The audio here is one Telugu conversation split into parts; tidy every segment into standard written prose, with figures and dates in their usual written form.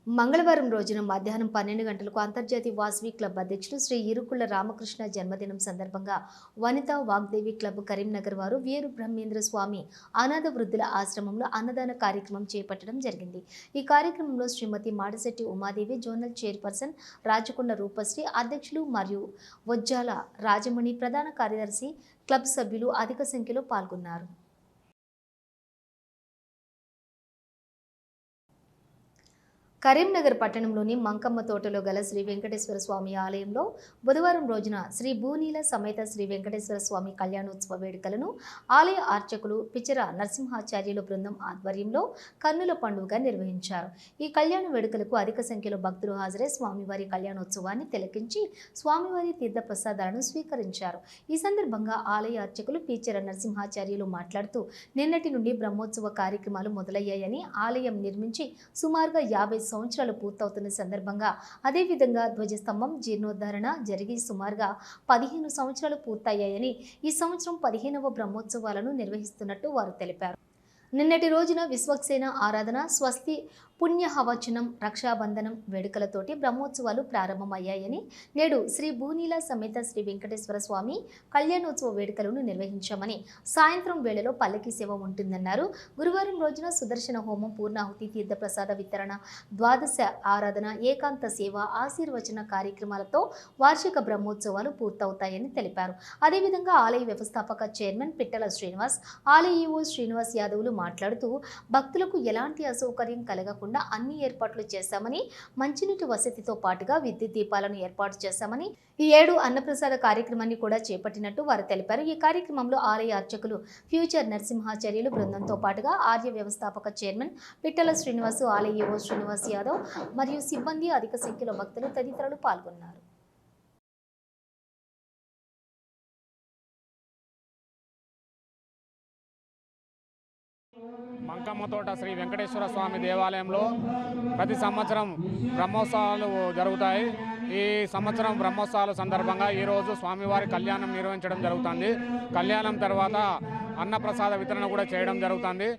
మంగళవారం రోజున మధ్యాహ్నం 12 గంటలకు అంతర్జాతీయ వాసవి క్లబ్ అధ్యక్షులు శ్రీ ఇరుకుళ్ల రామకృష్ణ జన్మదినం సందర్భంగా వనితా వాగ్దేవి క్లబ్ కరీంనగర్ వారు వీరు బ్రహ్మేంద్ర స్వామి అనాథ వృద్ధుల ఆశ్రమంలో అన్నదాన కార్యక్రమం చేపట్టడం జరిగింది. ఈ కార్యక్రమంలో శ్రీమతి మాడిశెట్టి ఉమాదేవి, జోనల్ చైర్పర్సన్ రాచకొండ రూపశ్రీ, అధ్యక్షులు మరియు వజ్జాల రాజమణి, ప్రధాన కార్యదర్శి, క్లబ్ సభ్యులు అధిక సంఖ్యలో పాల్గొన్నారు. కరీంనగర్ పట్టణంలోని మంకమ్మ తోటలో గల శ్రీ వెంకటేశ్వర స్వామి ఆలయంలో బుధవారం రోజున శ్రీ భూనీల సమేత శ్రీ వెంకటేశ్వర స్వామి కళ్యాణోత్సవ వేడుకలను ఆలయ అర్చకులు పిచర నరసింహాచార్యుల బృందం ఆధ్వర్యంలో కన్నుల పండుగగా నిర్వహించారు. ఈ కళ్యాణ వేడుకలకు అధిక సంఖ్యలో భక్తులు హాజరై స్వామివారి కళ్యాణోత్సవాన్ని తిలకించి స్వామివారి తీర్థ ప్రసాదాలను స్వీకరించారు. ఈ సందర్భంగా ఆలయ అర్చకులు పిచర నరసింహాచార్యులు మాట్లాడుతూ, నిన్నటి నుండి బ్రహ్మోత్సవ కార్యక్రమాలు మొదలయ్యాయని, ఆలయం నిర్మించి సుమారుగా 50 సంవత్సరాలు పూర్తవుతున్న సందర్భంగా అదేవిధంగా ధ్వజస్తంభం జీర్ణోద్ధరణ జరిగి సుమారుగా 15 సంవత్సరాలు పూర్తయ్యాయని, ఈ సంవత్సరం 15వ బ్రహ్మోత్సవాలను నిర్వహిస్తున్నట్టు వారు తెలిపారు. నిన్నటి రోజున విశ్వక్సేన ఆరాధన, స్వస్తి పుణ్యహవచనం, రక్షాబంధనం వేడుకలతోటి బ్రహ్మోత్సవాలు ప్రారంభమయ్యాయని, నేడు శ్రీ భూనీల సమేత శ్రీ వెంకటేశ్వర స్వామి కళ్యాణోత్సవ వేడుకలను నిర్వహించామని, సాయంత్రం వేళలో పల్లకి సేవ ఉంటుందన్నారు. గురువారం రోజున సుదర్శన హోమం, పూర్ణాహుతి, తీర్థప్రసాద వితరణ, ద్వాదశ ఆరాధన, ఏకాంత సేవ, ఆశీర్వచన కార్యక్రమాలతో వార్షిక బ్రహ్మోత్సవాలు పూర్తవుతాయని తెలిపారు. అదేవిధంగా ఆలయ వ్యవస్థాపక చైర్మన్ పిట్టల శ్రీనివాస్, ఆలయ ఈవో శ్రీనివాస్ యాదవ్లు మాట్లాడుతూ, భక్తులకు ఎలాంటి అసౌకర్యం కలగకుండా అన్ని ఏర్పాట్లు చేశామని, మంచినీటి వసతితో పాటుగా విద్యుత్ దీపాలను ఏర్పాటు చేశామని, ఈ ఏడు అన్నప్రసాద కార్యక్రమాన్ని కూడా చేపట్టినట్టు వారు తెలిపారు. ఈ కార్యక్రమంలో ఆలయ అర్చకులు ఫ్యూచర్ నరసింహాచార్యులు బృందంతో పాటుగా ఆర్య వ్యవస్థాపక చైర్మన్ పిట్టల శ్రీనివాసు, ఆలయ ఈవో శ్రీనివాస్ యాదవ్ మరియు సిబ్బంది, అధిక సంఖ్యలో భక్తులు తదితరులు పాల్గొన్నారు. మంకమ్మ తోట శ్రీ వెంకటేశ్వర స్వామి దేవాలయంలో ప్రతి సంవత్సరం బ్రహ్మోత్సవాలు జరుగుతాయి. ఈ సంవత్సరం బ్రహ్మోత్సవాల సందర్భంగా ఈరోజు స్వామివారి కళ్యాణం నిర్వహించడం జరుగుతుంది. కళ్యాణం తర్వాత అన్నప్రసాద వితరణ కూడా చేయడం జరుగుతుంది.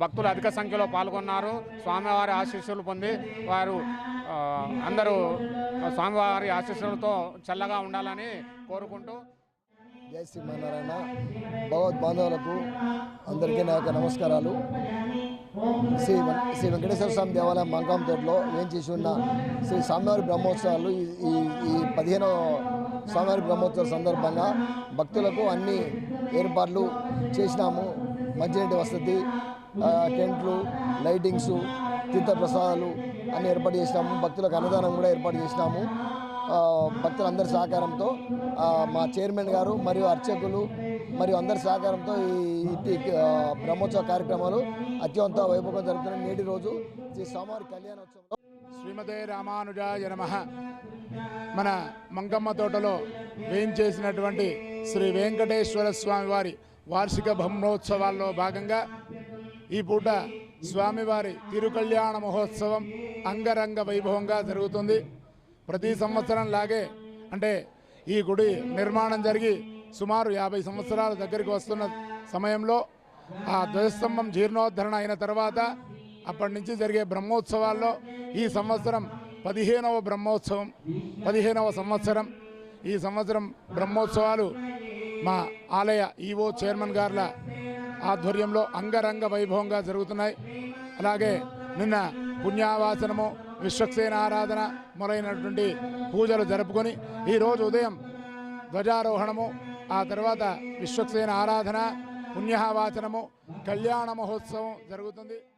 భక్తులు అధిక సంఖ్యలో పాల్గొన్నారు. స్వామివారి ఆశీస్సులు పొంది వారు అందరూ స్వామివారి ఆశీస్సులతో చల్లగా ఉండాలని కోరుకుంటూ, జై శ్రీమన్నారాయణ. భగవద్బాంధవులకు అందరికీ నా యొక్క నమస్కారాలు. శ్రీ వెంకటేశ్వర స్వామి దేవాలయం మంకమ్మ తోటలో ఏం చేసి ఉన్న శ్రీ స్వామివారి బ్రహ్మోత్సవాలు ఈ 15వ స్వామివారి బ్రహ్మోత్సవాల సందర్భంగా భక్తులకు అన్ని ఏర్పాట్లు చేసినాము. మంచినీటి వసతి, టెంట్లు, లైటింగ్స్, తీర్థప్రసాదాలు అన్నీ ఏర్పాటు చేసినాము. భక్తులకు అన్నదానం కూడా ఏర్పాటు చేసినాము. భక్తులందరి సహకారంతో, మా చైర్మన్ గారు మరియు అర్చకులు మరియు అందరి సహకారంతో ఈ బ్రహ్మోత్సవ కార్యక్రమాలు అత్యంత వైభవంగా జరుగుతున్నాయి. నేటి రోజు శ్రీ స్వామివారి కళ్యాణోత్సవంలో శ్రీమతే రామానుజాయ నమః. మన మంకమ్మ తోటలో వేయించేసినటువంటి శ్రీ వెంకటేశ్వర స్వామి వారి వార్షిక బ్రహ్మోత్సవాల్లో భాగంగా ఈ పూట స్వామివారి తిరుకళ్యాణ మహోత్సవం అంగరంగ వైభవంగా జరుగుతుంది. ప్రతి సంవత్సరం లాగే, అంటే ఈ గుడి నిర్మాణం జరిగి సుమారు 50 సంవత్సరాల దగ్గరికి వస్తున్న సమయంలో ఆ ధ్వజస్తంభం జీర్ణోద్ధరణ అయిన తర్వాత అప్పటి నుంచి జరిగే బ్రహ్మోత్సవాల్లో ఈ సంవత్సరం 15వ బ్రహ్మోత్సవం, 15వ సంవత్సరం. ఈ సంవత్సరం బ్రహ్మోత్సవాలు మా ఆలయ ఈవో చైర్మన్ గార్ల ఆధ్వర్యంలో అంగరంగ వైభవంగా జరుగుతున్నాయి. అలాగే నిన్న పుణ్యావాసనము, విశ్వక్సేన ఆరాధన మొదలైనటువంటి పూజలు జరుపుకొని ఈరోజు ఉదయం ధ్వజారోహణము, ఆ తర్వాత విశ్వక్సేన ఆరాధన, పుణ్యావాచనము, కళ్యాణ మహోత్సవం జరుగుతుంది.